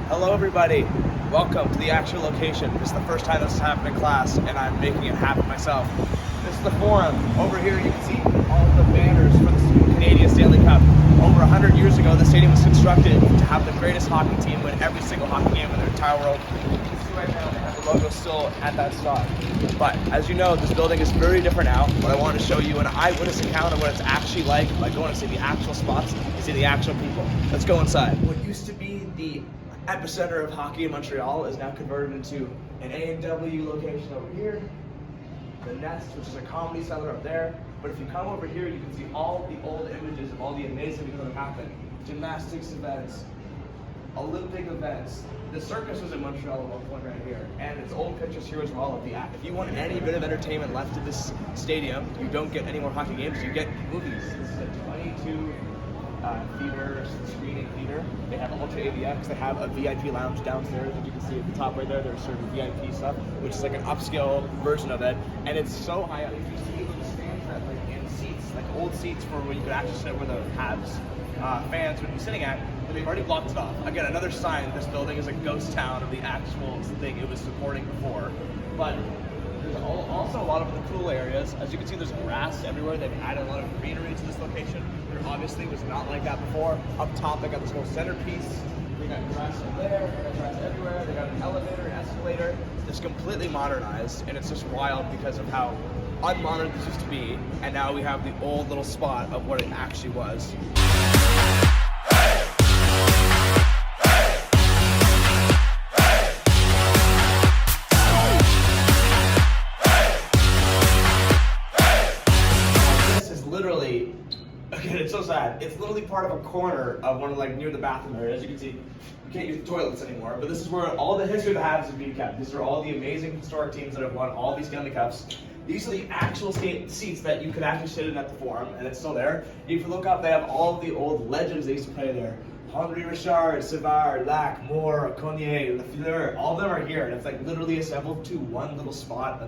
Hello everybody, welcome to the actual location. This is the first time this has happened in class and I'm making it happen myself. This is the forum. Over here you can see all of the banners for the Canadian Stanley Cup. Over 100 years ago, the stadium was constructed to have the greatest hockey team win every single hockey game in the entire world. You can see right now they have the logo still at that spot. But as you know, this building is very different now. But I want to show you an eyewitness account of what it's actually like by going to see the actual spots and see the actual people. Let's go inside. What used to be the epicenter of hockey in Montreal is now converted into an A&W location over here, the Nest, which is a comedy cellar up there. But if you come over here, you can see all the old images of all the amazing things that have happened. Gymnastics events, Olympic events. The circus was in Montreal at one point right here, and it's old pictures here as well of the act. If you want any bit of entertainment left at this stadium, you don't get any more hockey games, you get movies. This is a 22 theater, screening theater. They have Ultra AVX, they have a VIP lounge downstairs, as you can see at the top right there, they're serving VIP stuff, which is like an upscale version of it, and it's so high up. You can see the stands that like in seats, like old seats for where you could actually sit where the Habs fans would be sitting at, but they've already blocked it off. Again, another sign this building is a ghost town of the actual thing it was supporting before. But there's also a lot of the cool areas. As you can see, there's grass everywhere. They've added a lot of greenery to this location. There obviously was not like that before. Up top, they got this whole centerpiece. They got grass up there, they got grass everywhere. They got an elevator, an escalator. It's completely modernized, and it's just wild because of how unmodern this used to be. And now we have the old little spot of what it actually was. Literally, again, it's so sad. It's literally part of a corner of one of like near the bathroom area. As you can see, you can't use the toilets anymore. But this is where all the history of the Habs is being kept. These are all the amazing historic teams that have won all these Stanley Cups. These are the actual seats that you could actually sit in at the Forum, and it's still there. If you look up, they have all of the old legends they used to play there. Henri Richard, Savard, Lac, Moore, Cognier, Lafleur, all of them are here, and it's like literally assembled to one little spot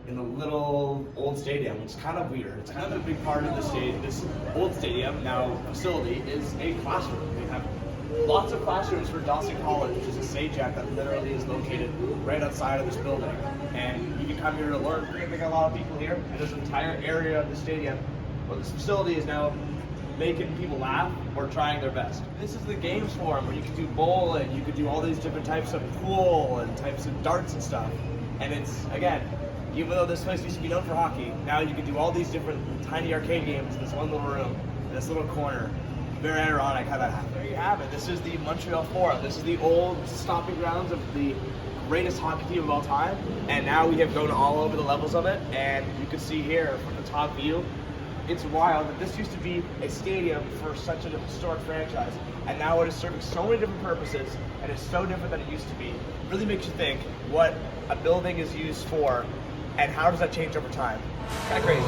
in the little old stadium, which is kind of weird. It's kind of a big part of the stadium. This old stadium, now facility, is a classroom. They have lots of classrooms for Dawson College, which is a SAJAC that literally is located right outside of this building. And you can come here to learn. We're gonna get a lot of people here, and there's an entire area of the stadium where this facility is now making people laugh or trying their best. This is the games forum where you can do bowling, you could do all these different types of pool and types of darts and stuff. And it's, again, even though this place used to be known for hockey, now you can do all these different tiny arcade games in this one little room, in this little corner. Very ironic how that happened. There you have it. This is the Montreal Forum. This is the old stomping grounds of the greatest hockey team of all time. And now we have gone all over the levels of it. And you can see here from the top view, it's wild that this used to be a stadium for such a historic franchise. And now it is serving so many different purposes, and it's so different than it used to be. It really makes you think what a building is used for, and how does that change over time? Kind of crazy.